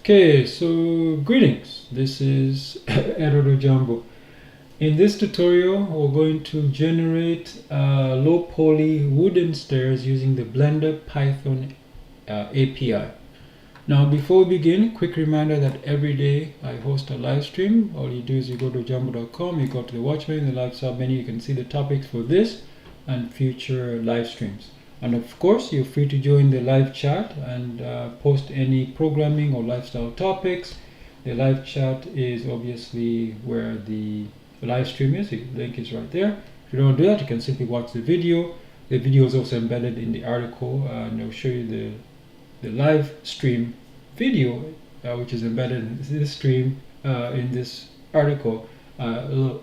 Okay, so greetings. This is Edodo Jumbo. In this tutorial, we're going to generate low poly wooden stairs using the Blender Python API. Now, before we begin, quick reminder that every day I host a live stream. All you do is you go to jumbo.com, you go to the watch menu, the live sub menu, you can see the topics for this and future live streams. And of course, you're free to join the live chat and post any programming or lifestyle topics. The live chat is obviously where the live stream is. The link is right there. If you don't do that, you can simply watch the video. The video is also embedded in the article, and I'll show you the live stream video, which is embedded in this stream in this article. You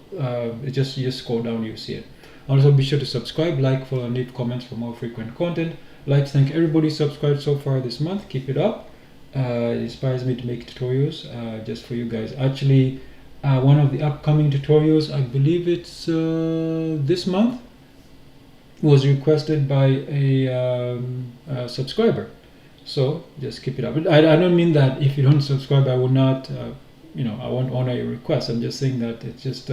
just scroll down, you see it. Also, be sure to subscribe, like, follow, and leave comments for more frequent content. I'd like to thank everybody subscribed so far this month. Keep it up. It inspires me to make tutorials just for you guys. Actually, one of the upcoming tutorials, I believe it's this month, was requested by a subscriber. So just keep it up. I don't mean that if you don't subscribe, I will not, I won't honor your request. I'm just saying that it's just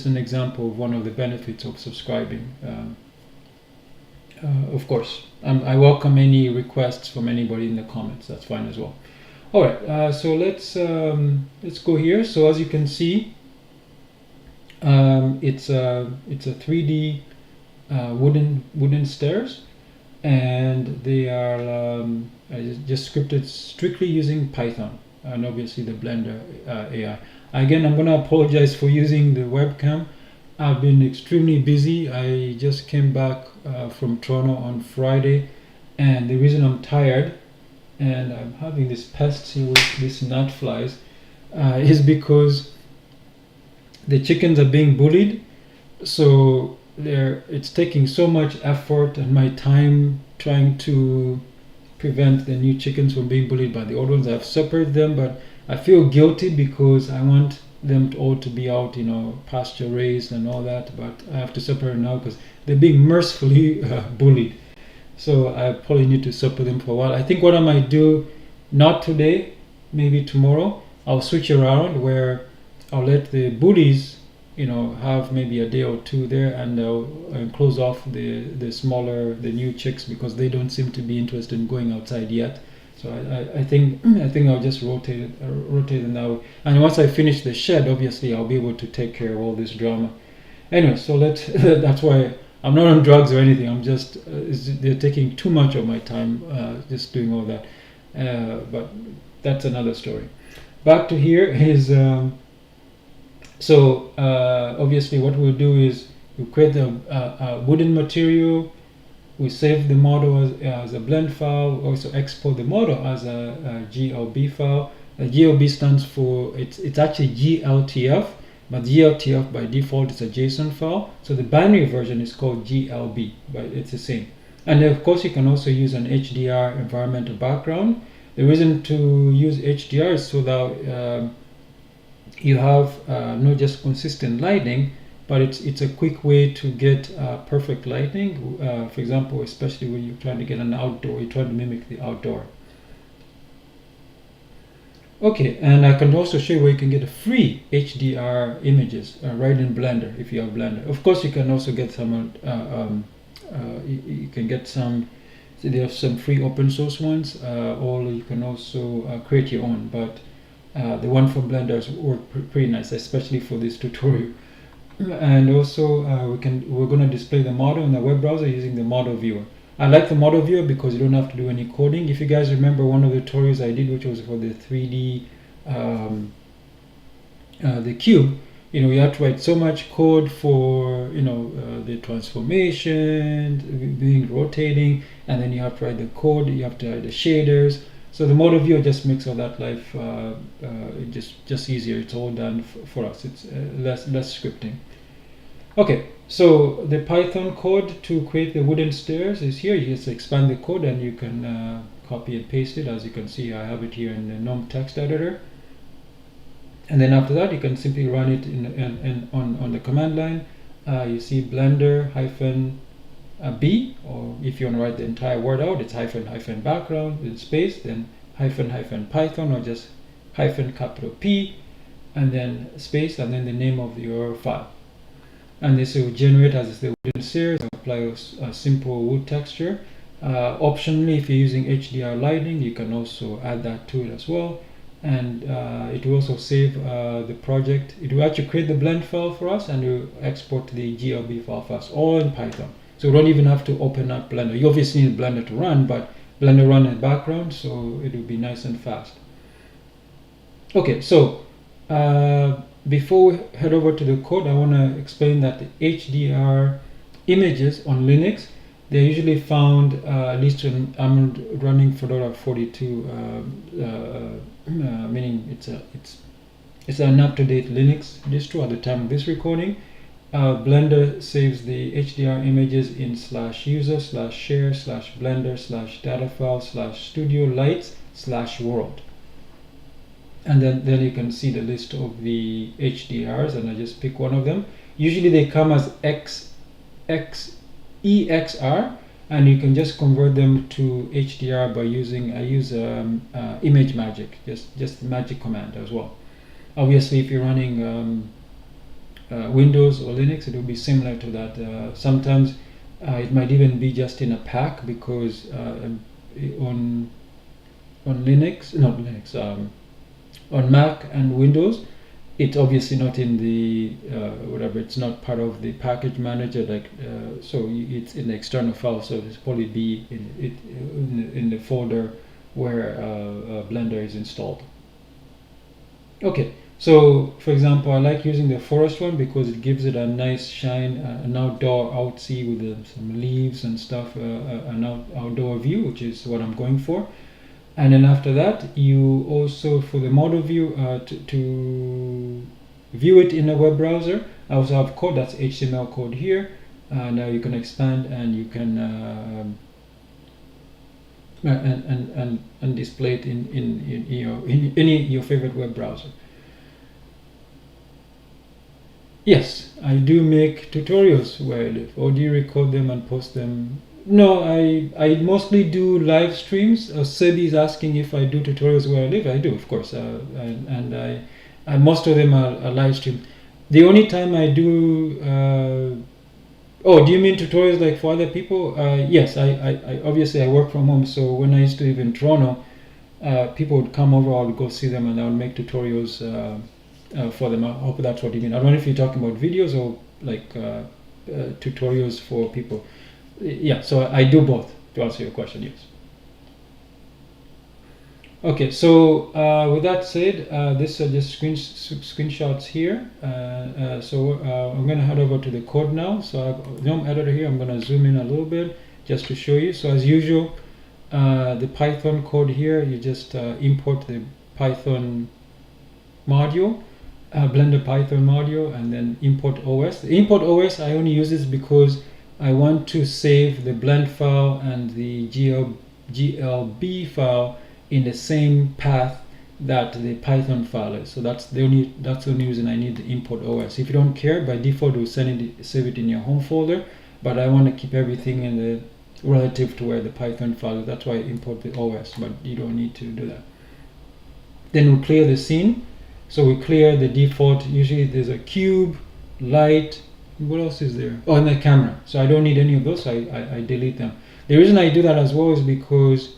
an example of one of the benefits of subscribing. Of course, I welcome any requests from anybody in the comments. That's fine as well. All right, so let's go here. So as you can see, it's a 3D wooden stairs, and they are just scripted strictly using Python and obviously the Blender AI. Again, I'm going to apologize for using the webcam. I've been extremely busy. I just came back from Toronto on Friday, and the reason I'm tired and I'm having this pest here with these gnat flies is because the chickens are being bullied. So it's taking so much effort and my time trying to prevent the new chickens from being bullied by the old ones. I've separated them, but I feel guilty because I want them all to be out, pasture raised and all that, but I have to separate now because they're being mercifully bullied. So I probably need to separate them for a while. I think what I might do, not today, maybe tomorrow, I'll switch around where I'll let the bullies, have maybe a day or two there, and I'll close off the new chicks because they don't seem to be interested in going outside yet. So I think I'll just rotate it now. And once I finish the shed, obviously I'll be able to take care of all this drama. Anyway, so that's why I'm not on drugs or anything. I'm just they're taking too much of my time just doing all that. But that's another story. Back to here is obviously what we'll do is we'll create a wooden material. We save the model as a blend file, also export the model as a glb file. GLB stands for, it's actually glTF, but glTF by default is a JSON file. So the binary version is called glb, but it's the same. And of course you can also use an HDR environmental background. The reason to use HDR is so that you have not just consistent lighting, but it's a quick way to get perfect lighting. For example, especially when you're trying to get an outdoor, you're trying to mimic the outdoor. Okay, and I can also show you where you can get a free HDR images right in Blender if you have Blender. Of course, you can also get some. You can get some. So they have some free open source ones, or you can also create your own. But the one from Blender work pretty nice, especially for this tutorial. And also we're going to display the model in the web browser using the model viewer. I like the model viewer because you don't have to do any coding. If you guys remember one of the tutorials I did, which was for the 3D the cube, you have to write so much code for the transformation, being rotating, and then you have to write the code, you have to write the shaders. So the model viewer just makes all that life just easier. It's all done for us. It's less scripting. Okay, so the Python code to create the wooden stairs is here. You just expand the code and you can copy and paste it. As you can see, I have it here in the GNOME text editor. And then after that, you can simply run it on the command line. You see Blender -B, or if you want to write the entire word out, it's hyphen background with space, then hyphen Python, or just hyphen capital P, and then space, and then the name of your file. And this will generate as the wooden stairs, apply a simple wood texture. Optionally, if you're using HDR lighting, you can also add that to it as well. And it will also save the project. It will actually create the blend file for us, and it will export the GLB file for us, all in Python. So we don't even have to open up Blender. You obviously need Blender to run, but Blender run in the background, so it will be nice and fast. Okay, so before we head over to the code, I want to explain that the HDR images on Linux, they're usually found, at least when I'm running Fedora 42, meaning it's an up-to-date Linux distro at the time of this recording. Blender saves the HDR images in /user/share/blender/data file/studio lights/world. And then you can see the list of the HDRs, and I just pick one of them. Usually they come as EXR, and you can just convert them to HDR by using, I use image magic, just the magic command as well. Obviously, if you're running Windows or Linux, it will be similar to that. Sometimes it might even be just in a pack, because on Linux, not Linux, on Mac and Windows, it's obviously not in the whatever. It's not part of the package manager, like so it's in the external file. So it's probably be in the folder where Blender is installed. Okay, so for example, I like using the forest one because it gives it a nice shine, an outdoor outsea with some leaves and stuff, an outdoor view, which is what I'm going for. And then after that, you also, for the model view, to view it in a web browser, I also have code, that's HTML code here. Now you can expand, and you can and display it in any your favorite web browser. Yes, I do make tutorials where I live. Or do you record them and post them? No, I mostly do live streams. Sebi is asking if I do tutorials where I live. I do, of course, and most of them are live streams. The only time I do, oh, do you mean tutorials like for other people? Yes, I obviously I work from home, so when I used to live in Toronto, people would come over, I would go see them, and I would make tutorials for them. I hope that's what you mean. I don't know if you're talking about videos or like tutorials for people. Yeah, so I do both, to answer your question, yes. Okay, so with that said, these are just screenshots here. So I'm going to head over to the code now. So I have GNOME editor here. I'm going to zoom in a little bit just to show you. So as usual, the Python code here, you just import the Python module, Blender Python module, and then import OS. The import OS, I only use this because I want to save the blend file and the GLB file in the same path that the Python file is. So that's the only reason I need the import OS. If you don't care, by default it will save it in your home folder, but I want to keep everything in the relative to where the Python file is. That's why I import the OS, but you don't need to do that. Then we'll clear the scene. So we clear the default. Usually there's a cube, light, what else is there? Oh, and the camera. So I don't need any of those, so I delete them. The reason I do that as well is because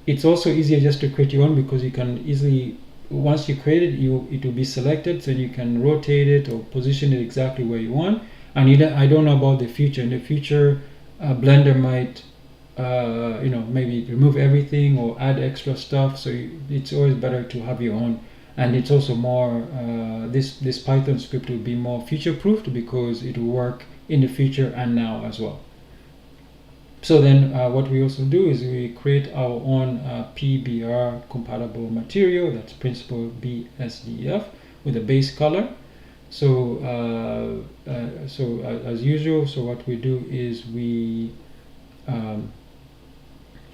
it's also easier just to create your own, because you can easily, once you create it, it will be selected, so you can rotate it or position it exactly where you want. And I don't know about the future. In the future, Blender might maybe remove everything or add extra stuff, so it's always better to have your own. And it's also more, this Python script will be more future-proofed because it will work in the future and now as well. So then what we also do is we create our own PBR compatible material, that's Principal BSDF, with a base color. So as usual, so what we do is we're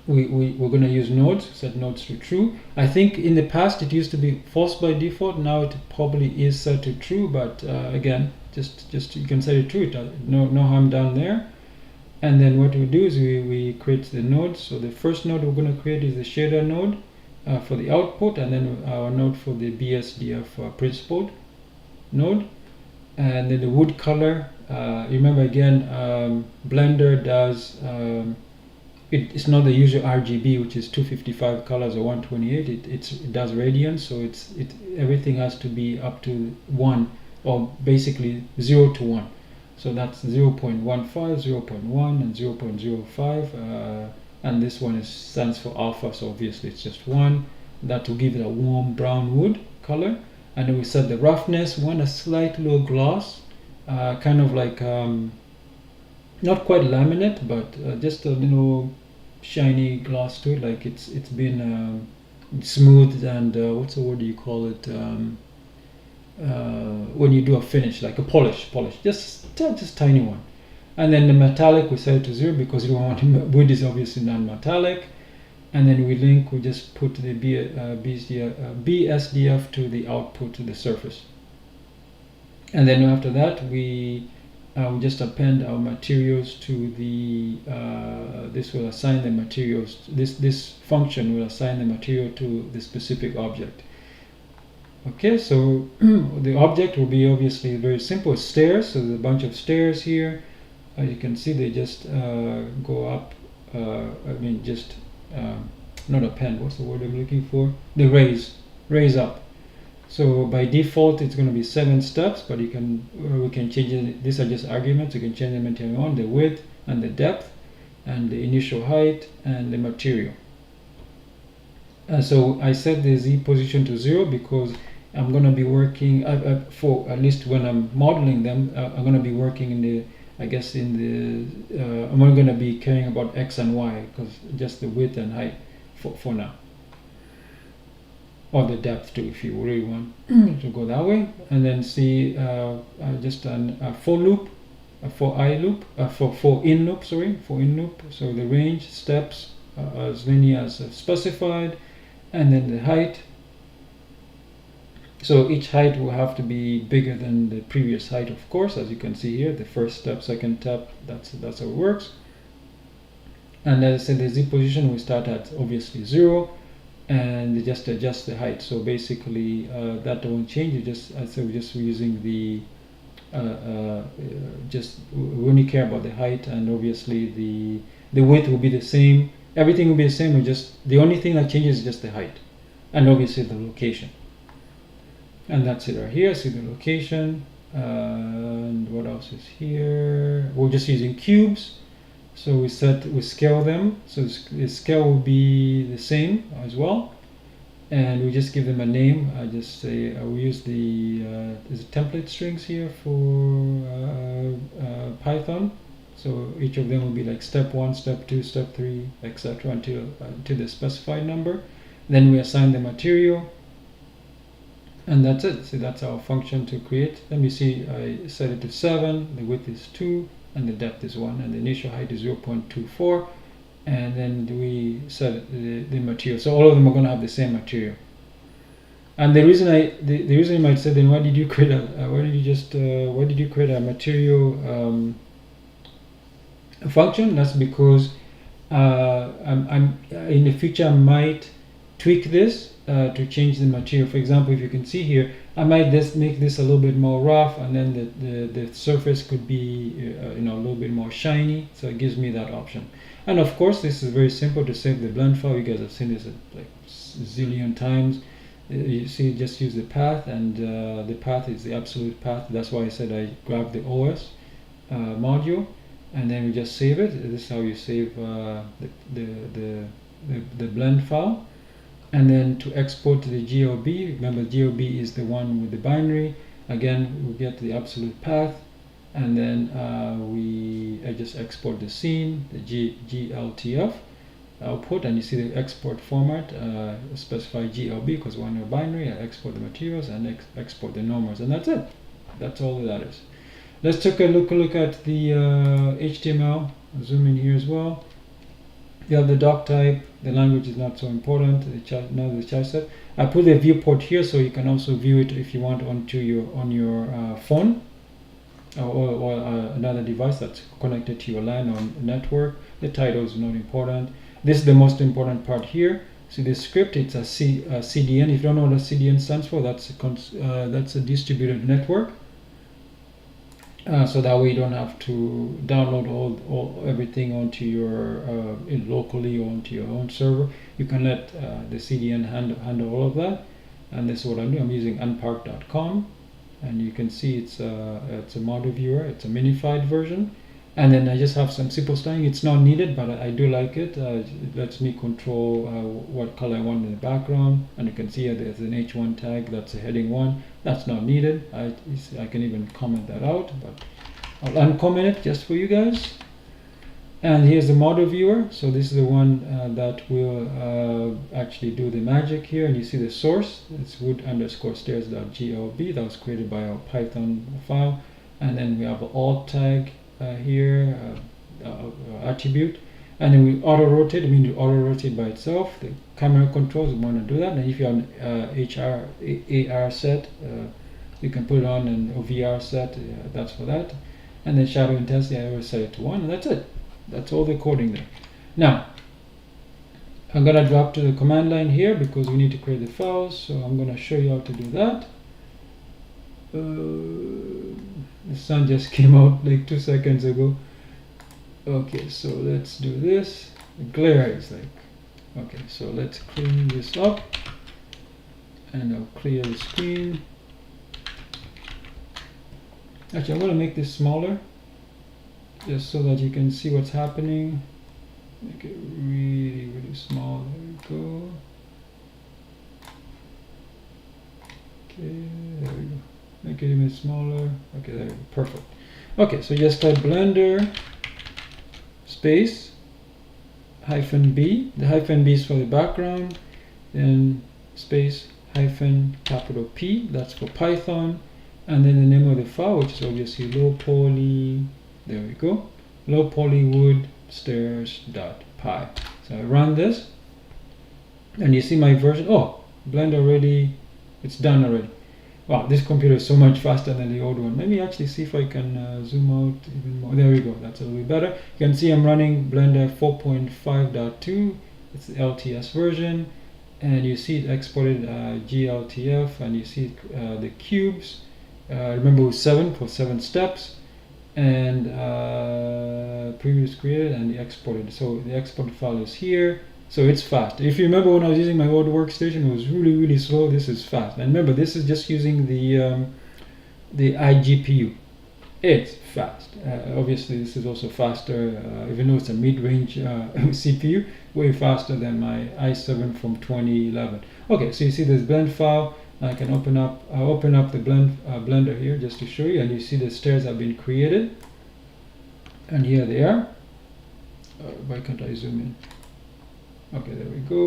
going to use nodes, set nodes to true. I think in the past it used to be false by default. Now it probably is set to true, but again, just you can set it true. No harm down there. And then what we do is we create the nodes. So the first node we're going to create is the shader node, for the output, and then our node for the BSDF principled node. And then the wood color, remember again, Blender does, it's not the usual RGB, which is 255 colors or 128. It does radians, so everything has to be up to 1, or basically 0 to 1. So that's 0.15, 0.1, and 0.05. And this one stands for alpha, so obviously it's just 1. That will give it a warm brown wood color. And then we set the roughness, want a slight little gloss, kind of like not quite laminate, but just a little shiny gloss to it, like it's been smoothed and what's the word you call it, when you do a finish, like a polish, just tiny one. And then the metallic we set it to 0 because we don't want wood is obviously non-metallic. And then we just put the BSDF to the output to the surface. And then after that, we just append our materials to the, this will assign the materials, this function will assign the material to the specific object. Okay, so the object will be obviously very simple, stairs. So there's a bunch of stairs here. As you can see, they just go up, not append, what's the word I'm looking for? They raise up. So by default it's going to be 7 steps, but we can change it. These are just arguments. You can change them anytime you want, the width and the depth and the initial height and the material. And so I set the Z position to 0 because I'm going to be working for, at least when I'm modeling them, I'm going to be working in the, I'm not going to be caring about X and Y, because just the width and height for now, or the depth too, if you really want to go that way. And then see just a for loop, for in loop. So the range steps as many as specified, and then the height. So each height will have to be bigger than the previous height, of course, as you can see here. The first step, second step, that's how it works. And as I said, the Z position we start at obviously 0, and they just adjust the height. So basically that won't change. We're just using the we only care about the height, and obviously the width will be the same. Everything will be the same. The only thing that changes is just the height, and obviously the location. And that's it right here. See the location. And what else is here? We're just using cubes. So we scale them. So the scale will be the same as well. And we just give them a name. I just say we use there's template strings here for Python. So each of them will be like step 1, step 2, step 3, etc. until the specified number. Then we assign the material. And that's it. So that's our function to create. Let me see, I set it to 7, the width is 2, and the depth is 1, and the initial height is 0.24. And then we set the material. So all of them are going to have the same material. And the reason the reason you might say, then why did you create a material function? That's because I'm in the future I might tweak this to change the material. For example, if you can see here, I might just make this a little bit more rough, and then the surface could be a little bit more shiny. So it gives me that option. And of course, this is very simple to save the blend file. You guys have seen this like a zillion times. You see, just use the path, and the path is the absolute path. That's why I said I grabbed the OS module, and then we just save it. This is how you save the blend file. And then to export to the GLB, remember GLB is the one with the binary. Again, we get the absolute path, and then I just export the scene, the glTF output, and you see the export format specify GLB because we're on a binary. I export the materials and export the normals, and that's it. That's all that is. Let's take a look at the HTML. I'll zoom in here as well. You have the doc type. The language is not so important. The child set. I put the viewport here so you can also view it if you want on your phone or another device that's connected to your LAN or network. The title is not important. This is the most important part here. So this script, it's a CDN. If you don't know what a CDN stands for, that's a distributed network. So that way you don't have to download everything onto your locally or onto your own server. You can let the CDN handle all of that. And this is what I'm doing. I'm using unpark.com, and you can see it's a model viewer. It's a minified version. And then I just have some simple styling. It's not needed, but I do like it. It lets me control what color I want in the background. And you can see here there's an H1 tag. That's a heading 1. That's not needed. I can even comment that out, but I'll uncomment it just for you guys. And here's the model viewer. So this is the one that will actually do the magic here. And you see the source. It's wood_stairs.glb. That was created by our Python file. And then we have an alt tag here, attribute, and then we auto rotate. I mean, you auto rotate by itself. The camera controls, we want to do that. And if you're on AR set, you can put it on an VR set. That's for that. And then shadow intensity, I always set it to 1, and that's it. That's all the coding there. Now I'm gonna drop to the command line here because we need to create the files. So I'm gonna show you how to do that. The sun just came out like 2 seconds ago. Okay, so let's do this. The glare is like, okay, so let's clean this up, and I'll clear the screen. Actually, I'm going to make this smaller just so that you can see what's happening. Make it really, really small. There we go. Okay, there we go. Make it even smaller. Okay, there we go. Perfect. Okay, so just type Blender space -B. The -B is for the background. Then space capital P. That's for Python. And then the name of the file, which is obviously low poly. There we go. Low poly wood stairs.py. So I run this, and you see my version. Oh, Blender already. It's done already. Wow, this computer is so much faster than the old one. Let me actually see if I can zoom out even more. There we go, that's a little bit better. You can see I'm running Blender 4.5.2. It's the LTS version. And you see it exported glTF, and you see the cubes. Remember it was 7 for 7 steps. And previous created and exported. So the export file is here. So it's fast. If you remember when I was using my old workstation, it was really, really slow. This is fast. And remember, this is just using the iGPU. It's fast. Obviously, this is also faster, even though it's a mid-range CPU, way faster than my i7 from 2011. Okay, so you see this blend file. I can open up the Blender here just to show you, and you see the stairs have been created. And here they are. Why can't I zoom in? Okay, there we go.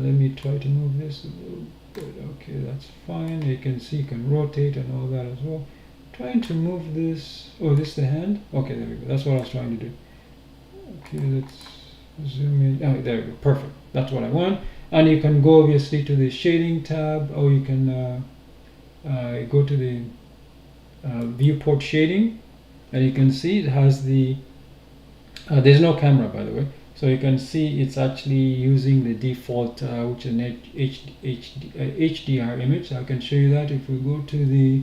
Let me try to move this a little bit. Okay, that's fine. You can see you can rotate and all that as well. Trying to move this. Oh, this is the hand? Okay, there we go. That's what I was trying to do. Okay, let's zoom in. Oh, there we go. Perfect. That's what I want. And you can go obviously to the shading tab, or you can go to the viewport shading, and you can see it has the there's no camera, by the way. So you can see it's actually using the default, which is an HDR image. I can show you that if we go to the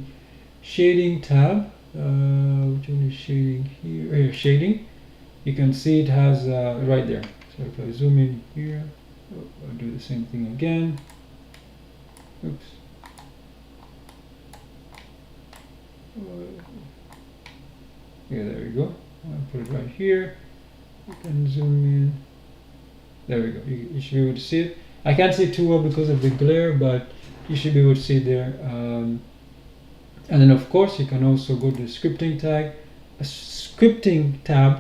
shading tab, which one is shading here? Shading. You can see it has right there. So if I zoom in here, I'll do the same thing again. Oops. Yeah, there we go. I'll put it right here. You can zoom in. There we go. You should be able to see it. I can't see it too well because of the glare, but you should be able to see it there. And then of course you can also go to the scripting tab. A scripting tab,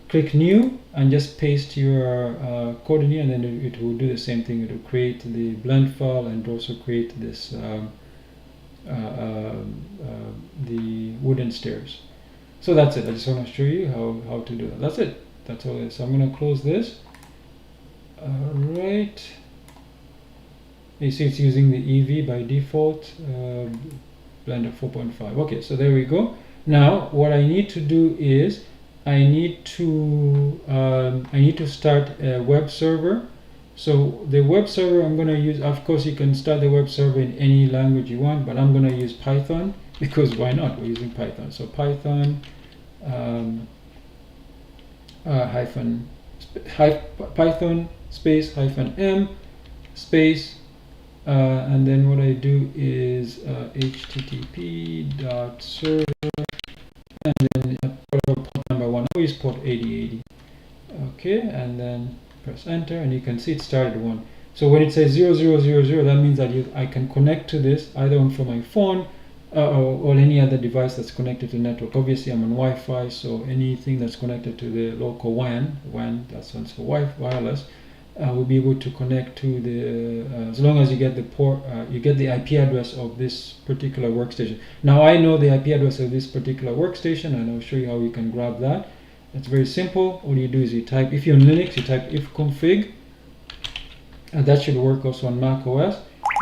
click new, and just paste your code in here, and then it will do the same thing. It will create the blend file and also create this the wooden stairs. So that's it. I just want to show you how to do that. That's it. That's all it is. So I'm going to close this. Alright. You see it's using the EV by default, Blender 4.5. Okay, so there we go. Now what I need to do is I need to start a web server, So the web server I'm going to use, of course you can start the web server in any language you want, but I'm going to use Python because why not? We're using Python. So Python Python space -m space and then what I do is http.server and then port number 1. I always port 8080. Okay, and then press enter, and you can see it started 1. So when it says 0000, that means that I can connect to this either from my phone or any other device that's connected to the network. Obviously, I'm on Wi-Fi, so anything that's connected to the local WAN, that stands for wireless, will be able to connect to the as long as you get the port, you get the IP address of this particular workstation. Now I know the IP address of this particular workstation, and I'll show you how you can grab that. It's very simple. All you do is you type, if you're on Linux, you type ifconfig, and that should work also on Mac OS.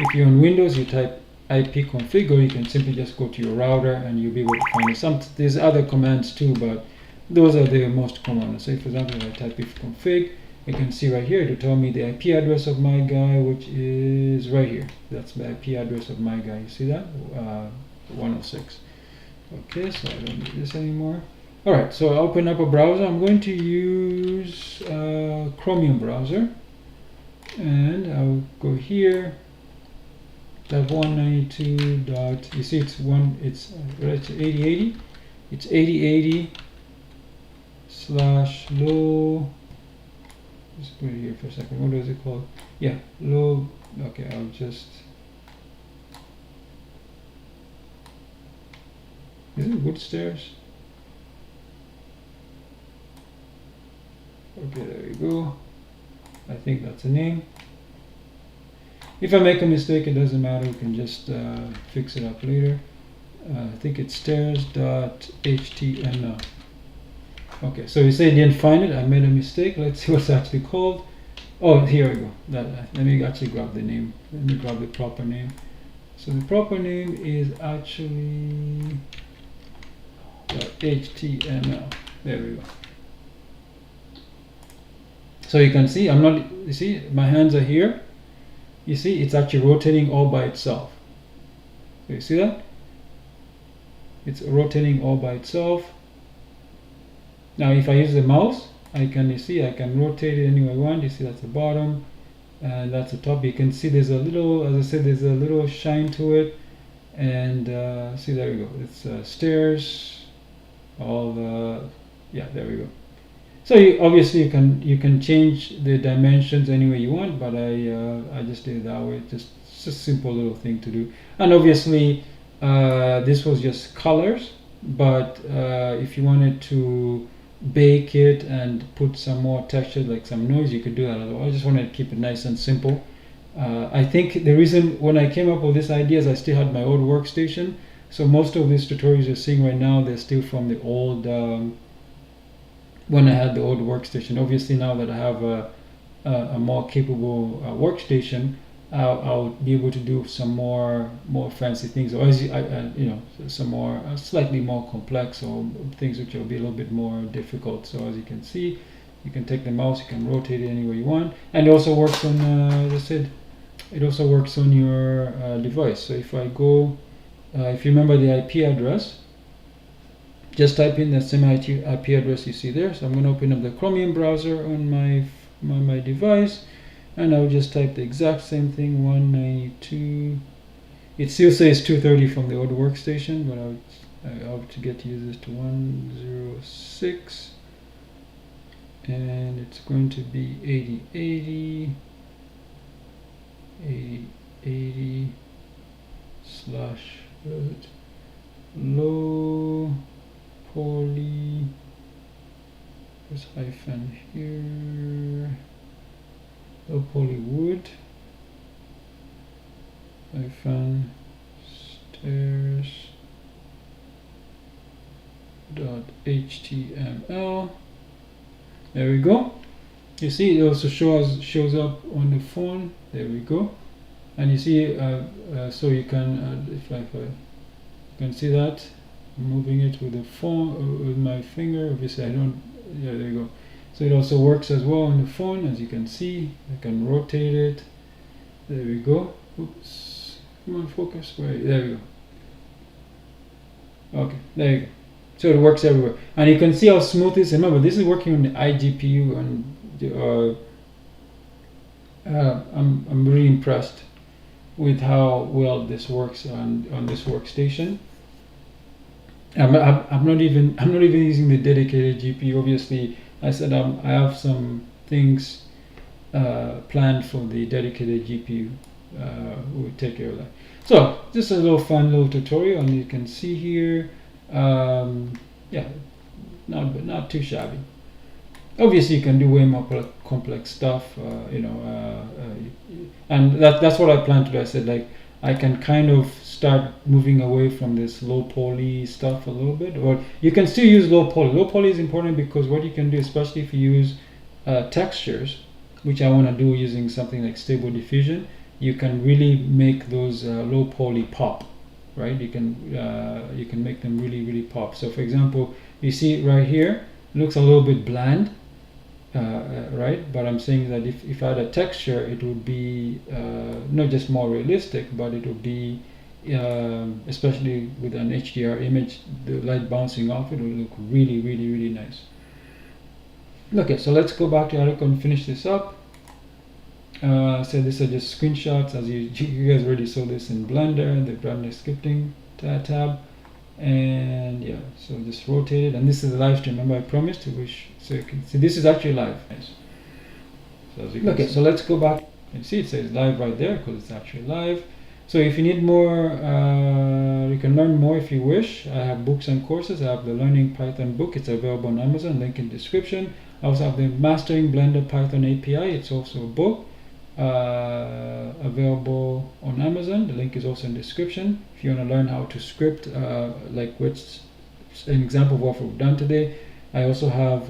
If you're on Windows, you type ipconfig, or you can simply just go to your router and you'll be able to find it. There's other commands too, but those are the most common. Say for example, if I type ifconfig, you can see right here, it will tell me the IP address of my guy, which is right here. That's the IP address of my guy. You see that? 106. Okay, so I don't need this anymore. Alright, so I open up a browser. I'm going to use Chromium browser, and I'll go here. That 192. You see, it's 8080. It's 8080/low. Just put it here for a second. What is it called? Yeah, low. Okay, I'll just. Is it wood stairs? Okay, there we go. I think that's the name. If I make a mistake, it doesn't matter. We can just fix it up later. I think it's stairs.html. Okay, so you say you didn't find it. I made a mistake. Let's see what's actually called. Oh, here we go. Let me actually grab the name. Let me grab the proper name. So the proper name is actually .html. There we go. So you can see, you see, my hands are here. You see, it's actually rotating all by itself. So you see that? It's rotating all by itself. Now, if I use the mouse, I can rotate it any way I want. You see, that's the bottom, and that's the top. You can see there's a little, as I said, there's a little shine to it. And see, there we go. It's stairs. Yeah, there we go. So obviously you can change the dimensions any way you want, but I just did it that way. It's a simple little thing to do. And obviously this was just colors, but if you wanted to bake it and put some more texture, like some noise, you could do that as well. I just wanted to keep it nice and simple. I think the reason when I came up with this idea is I still had my old workstation. So most of these tutorials you're seeing right now, they're still from the old when I had the old workstation. Obviously now that I have a more capable workstation, I'll be able to do some more fancy things, or you know, some more slightly more complex, or things which will be a little bit more difficult. So as you can see, you can take the mouse, you can rotate it any way you want, and it also works on, as I said, it also works on your device. So if I go, if you remember the IP address, just type in the same IP address you see there. So I'm going to open up the Chromium browser on my device, and I'll just type the exact same thing, 192. It still says 230 from the old workstation, but I'll to get to use this to 106, and it's going to be 8080/low poly, there's hyphen here, low poly wood hyphen stairs .html. There we go. You see, it also shows up on the phone. There we go. And you see, so you can, if you can see that, I'm moving it with the phone, with my finger. Obviously I don't, yeah, there you go. So it also works as well on the phone, as you can see. I can rotate it. There we go. Oops. Come on, focus. Wait, there we go. Okay, there you go. So it works everywhere. And you can see how smooth it is. Remember, this is working on the iGPU, and I'm really impressed with how well this works on this workstation. I'm not even using the dedicated GPU. Obviously, I said I have some things planned for the dedicated GPU. We'll take care of that. So just a little fun little tutorial, and you can see here, yeah, not too shabby. Obviously, you can do way more complex stuff, and that's what I plan to do. I said, like, I can kind of start moving away from this low poly stuff a little bit, or you can still use low poly. Low poly is important because what you can do, especially if you use textures, which I want to do using something like Stable Diffusion, you can really make those low poly pop, right? You can make them really pop. So for example, you see right here, it looks a little bit bland, right? But I'm saying that if I had a texture, it would be not just more realistic, but it would be, especially with an HDR image, the light bouncing off it will look really nice. Okay, so let's go back to the article and finish this up. So these are just screenshots, as you guys already saw this in Blender, the Blender scripting tab. And yeah, so just rotate it, and this is a live stream. Remember, I promised to wish, so you can see this is actually live. So as you can see. So let's go back and see it says live right there because it's actually live. So if you need more, you can learn more if you wish. I have books and courses. I have the Learning Python book. It's available on Amazon. Link in description. I also have the Mastering Blender Python API. It's also a book available on Amazon. The link is also in the description. If you want to learn how to script, like what's an example of what we've done today. I also have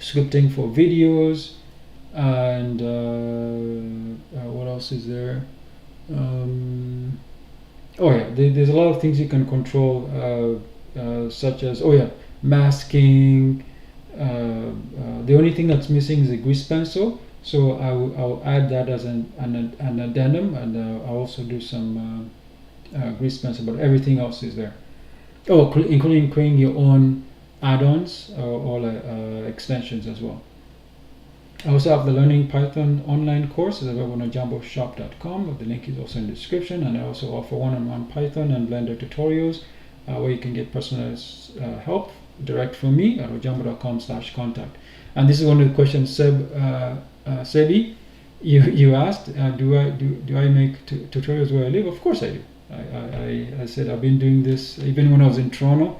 scripting for videos, and what else is there? Oh yeah, there's a lot of things you can control, such as, oh yeah, masking. The only thing that's missing is a grease pencil, so I'll add that as an addendum, and I'll also do some grease pencil, but everything else is there. Oh, including creating your own add-ons or extensions as well. I also have the Learning Python online course. It's available on jamboshop.com. The link is also in the description, and I also offer one-on-one Python and Blender tutorials where you can get personalized help direct from me at ojambo.com/contact. And this is one of the questions, Sebi, you asked, do I make tutorials where I live? Of course I do. I said I've been doing this even when I was in Toronto.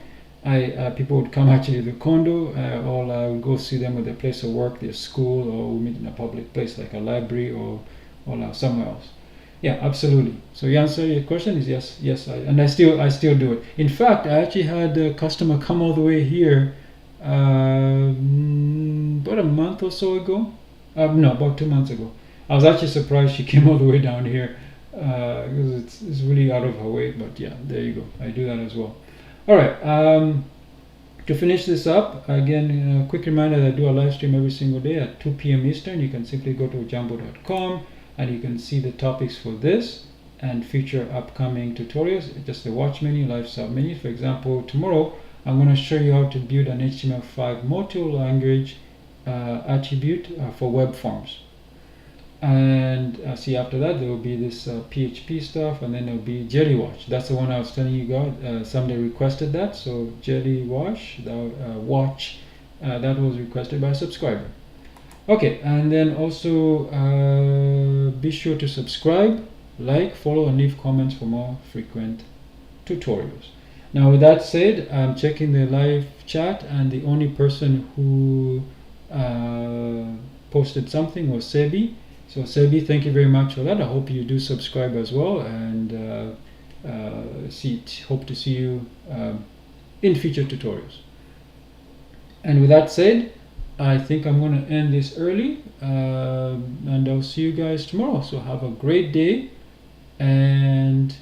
People would come actually to the condo, or I would go see them at their place of work, their school, or we meet in a public place like a library or somewhere else. Yeah, absolutely. So the answer to your question is yes, and I still do it. In fact, I actually had a customer come all the way here about a month or so ago. No, about 2 months ago. I was actually surprised she came all the way down here because it's really out of her way. But yeah, there you go. I do that as well. All right. To finish this up, again, a quick reminder that I do a live stream every single day at 2 p.m. Eastern. You can simply go to jambo.com and you can see the topics for this and future upcoming tutorials. Just the watch menu, live sub menu. For example, tomorrow I'm going to show you how to build an HTML5 multi-language attribute for web forms. And see, after that there will be this PHP stuff, and then there will be Jelly Wash. That's the one I was telling you guys. Somebody requested that, so Jelly Wash, that was requested by a subscriber. Okay, and then also be sure to subscribe, like, follow, and leave comments for more frequent tutorials. Now with that said, I'm checking the live chat, and the only person who posted something was Sebi. So Sebi, thank you very much for that. I hope you do subscribe as well, and hope to see you in future tutorials. And with that said, I think I'm going to end this early, and I'll see you guys tomorrow. So have a great day, and